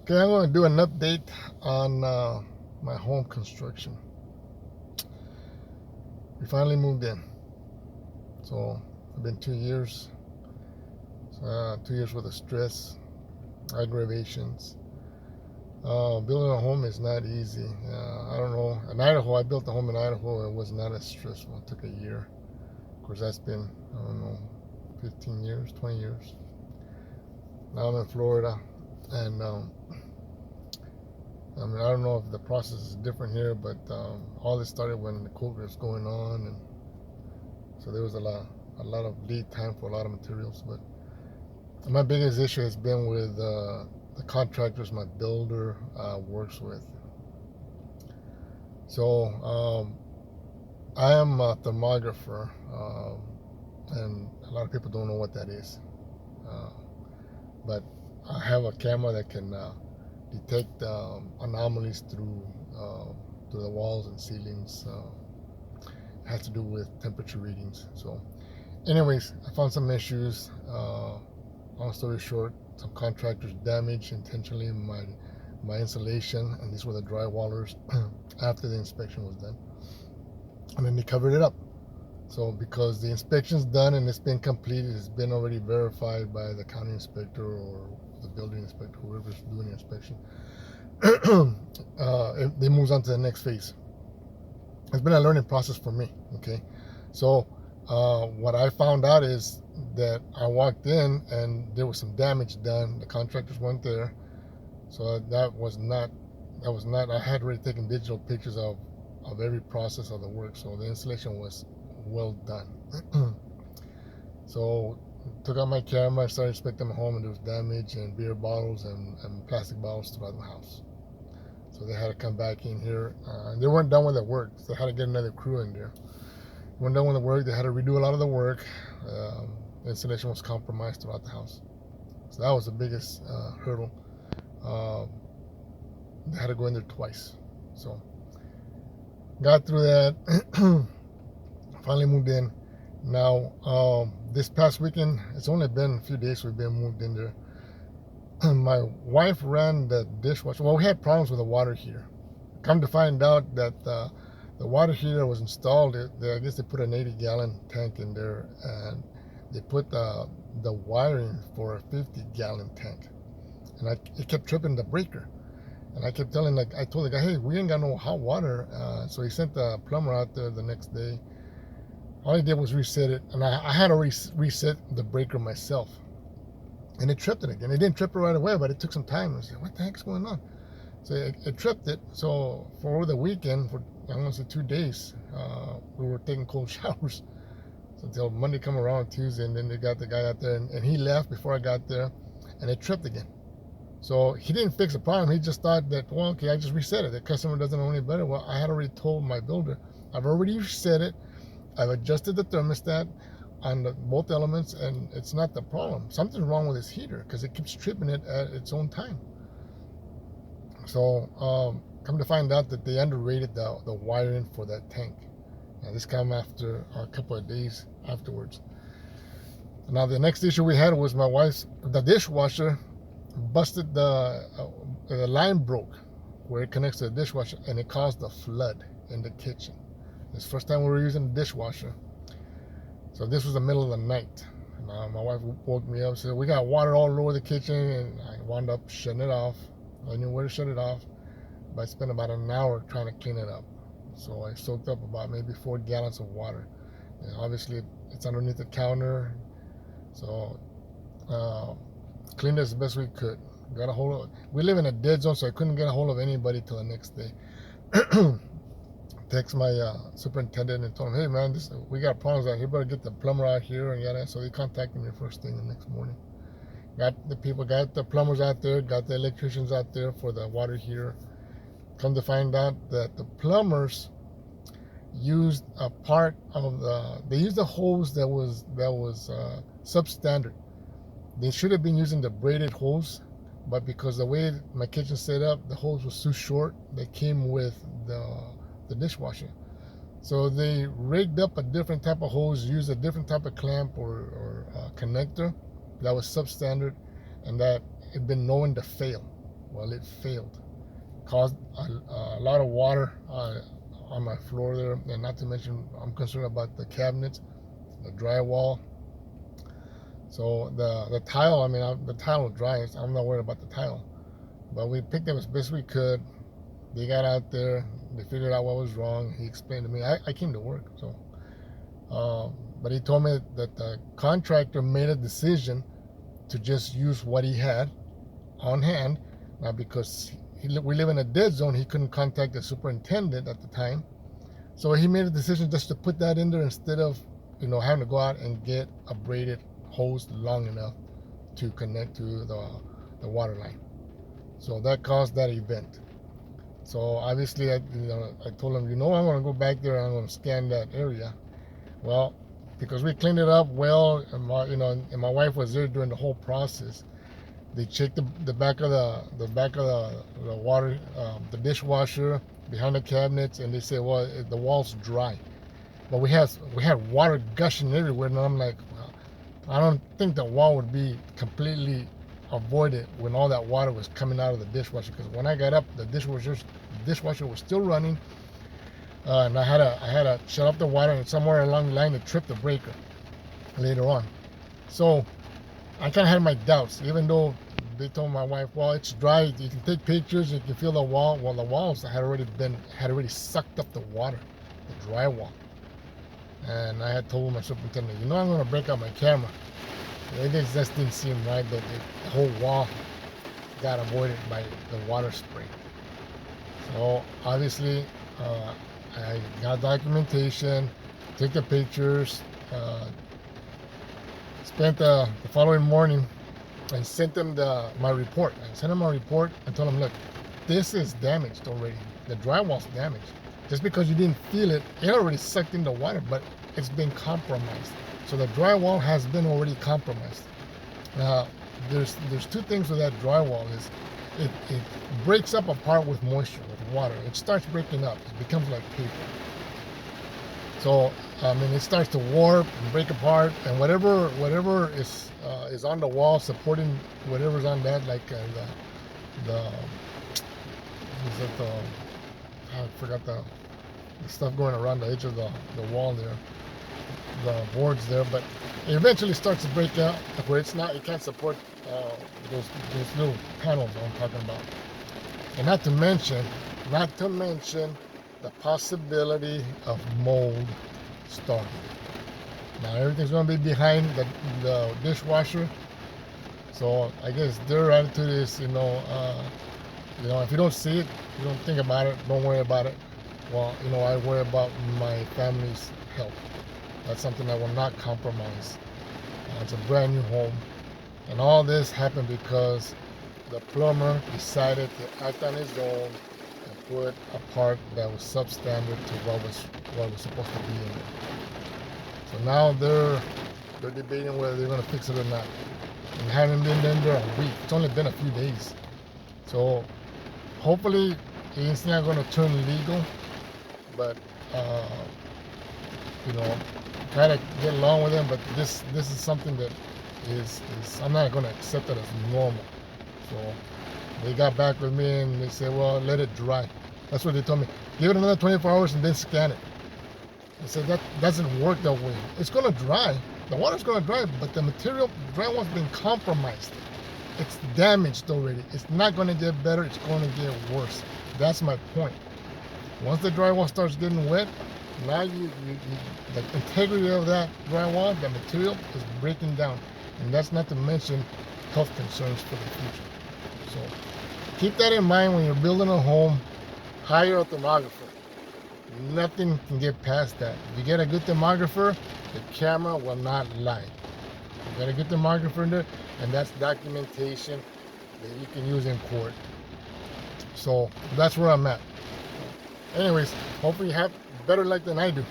Okay, I'm going to do an update on my home construction. We finally moved in. So it's been 2 years. 2 years worth of stress, aggravations. Building a home is not easy. I don't know. In Idaho, I built a home in Idaho. It was not as stressful. It took a year. Of course, that's been, I don't know, 15 years, 20 years. Now I'm in Florida. And I mean, I don't know if the process is different here, but all this started when the COVID was going on, and so there was a lot of lead time for a lot of materials. But my biggest issue has been with the contractors my builder works with. So I am a thermographer, and a lot of people don't know what that is. But I have a camera that can detect anomalies through the walls and ceilings. It has to do with temperature readings. So, anyways, I found some issues. Long story short, some contractors damaged intentionally my insulation, and these were the drywallers after the inspection was done, and then they covered it up. So because the inspection's done and it's been completed, it's been already verified by the county inspector or the building inspector, whoever's doing the inspection, it moves on to the next phase. It's been a learning process for me. Okay, so what I found out is that I walked in and there was some damage done. The contractors weren't there, so that was not. I had already taken digital pictures of every process of the work, so the installation was well done. So took out my camera, started inspecting my home, and there was damage and beer bottles and plastic bottles throughout the house. So they had to come back in here. And they weren't done with their work, so they had to get another crew in there. They weren't done with the work. They had to redo a lot of the work. The installation was compromised throughout the house. So that was the biggest hurdle. They had to go in there twice. So got through that. Finally moved in. Now, this past weekend, it's only been a few days we've been moved in there. My wife ran the dishwasher. Well, we had problems with the water heater. Come to find out that the water heater was installed. I guess they put an 80-gallon tank in there, and they put the wiring for a 50-gallon tank. And it kept tripping the breaker. And I kept telling, I told the guy, hey, we ain't got no hot water. So he sent the plumber out there the next day. All he did was reset it, and I had already reset the breaker myself. And it tripped it again. It didn't trip it right away, but it took some time. I said, what the heck's going on? So it tripped it. So for over the weekend, for I want to say 2 days, we were taking cold showers. So until Monday come around, Tuesday, and then they got the guy out there, and he left before I got there, and it tripped again. So he didn't fix the problem. He just thought that, well, okay, I just reset it. The customer doesn't know any better. Well, I had already told my builder, I've already reset it. I've adjusted the thermostat on both elements, and it's not the problem. Something's wrong with this heater because it keeps tripping it at its own time. So come to find out that they underrated the wiring for that tank. Now this came after a couple of days afterwards. Now the next issue we had was the dishwasher busted, the line broke where it connects to the dishwasher, and it caused a flood in the kitchen. It's the first time we were using the dishwasher. So this was the middle of the night. My wife woke me up and said, we got water all over the kitchen, and I wound up shutting it off. I knew where to shut it off, but I spent about an hour trying to clean it up. So I soaked up about maybe 4 gallons of water. And obviously, it's underneath the counter. So cleaned it as best we could. We live in a dead zone, so I couldn't get a hold of anybody till the next day. Text my superintendent and told him, hey man, we got problems out here. Better get the plumber out here and yada. So they contacted me first thing the next morning. Got the plumbers out there, got the electricians out there for the water heater. Come to find out that the plumbers used a part of they used a hose that was substandard. They should have been using the braided hose, but because the way my kitchen set up, the hose was too short. They came with the dishwasher. So they rigged up a different type of hose, used a different type of clamp or connector that was substandard, and that had been known to fail. Well, it failed. Caused a lot of water on my floor there, and not to mention I'm concerned about the cabinets, the drywall. So the tile, I mean, the tile will dry. I'm not worried about the tile, but we picked them as best we could. They got out there, they figured out what was wrong. He explained to me. I came to work, so but he told me that the contractor made a decision to just use what he had on hand. Now, because we live in a dead zone, he couldn't contact the superintendent at the time, so he made a decision just to put that in there instead of having to go out and get a braided hose long enough to connect to the water line. So that caused that event. So obviously I told him, I'm going to go back there and I'm going to scan that area. Well, because we cleaned it up well, and my wife was there during the whole process. They checked the back of the water, the dishwasher behind the cabinets, and they said, well, the wall's dry. But we had water gushing everywhere, and I'm like, well, I don't think the wall would be completely avoided when all that water was coming out of the dishwasher. Because when I got up, the dishwasher was still running, and I had to shut off the water, and somewhere along the line it tripped the breaker later on. So I kind of had my doubts, even though they told my wife, well, it's dry, you can take pictures, you can feel the wall. Well, the walls had already sucked up the water, the drywall. And I had told my superintendent, I'm going to break out my camera. It just didn't seem right that the whole wall got avoided by the water spray. So obviously, I got documentation, took the pictures, spent the following morning and sent them my report. I sent them my report and told them, look, this is damaged already. The drywall's damaged. Just because you didn't feel it, it already sucked in the water, but it's been compromised. So the drywall has been already compromised. Now, there's two things with that drywall is it breaks up apart with moisture, with water. It starts breaking up. It becomes like paper. So it starts to warp and break apart, and whatever is on the wall supporting whatever's on that, like I forgot the stuff going around the edge of the wall there, the boards there, but it eventually starts to break out where it can't support those little panels I'm talking about. And not to mention the possibility of mold starting. Now everything's going to be behind the dishwasher, so I guess their attitude is, if you don't see it, you don't think about it, don't worry about it. Well, I worry about my family's health. That's something I will not compromise. It's a brand new home, and all this happened because the plumber decided to act on his own and put a part that was substandard to what was supposed to be in there. So now they're debating whether they're going to fix it or not. And having been in there a week, it's only been a few days. So hopefully it's not going to turn legal, but try to get along with them. But this is something that is I'm not going to accept it as normal. So they got back with me and they said, well, let it dry. That's what they told me. Give it another 24 hours and then scan it. I said that doesn't work that way. It's going to dry. The water's going to dry, but the material, the drywall's been compromised. It's damaged already. It's not going to get better. It's going to get worse. That's my point. Once the drywall starts getting wet, now the integrity of that drywall, the material is breaking down. And that's not to mention health concerns for the future. So keep that in mind when you're building a home. Hire a thermographer. Nothing can get past that. If you get a good thermographer, the camera will not lie. You got a good thermographer in there, and that's documentation that you can use in court. So that's where I'm at. Anyways, hopefully you have better luck than I do.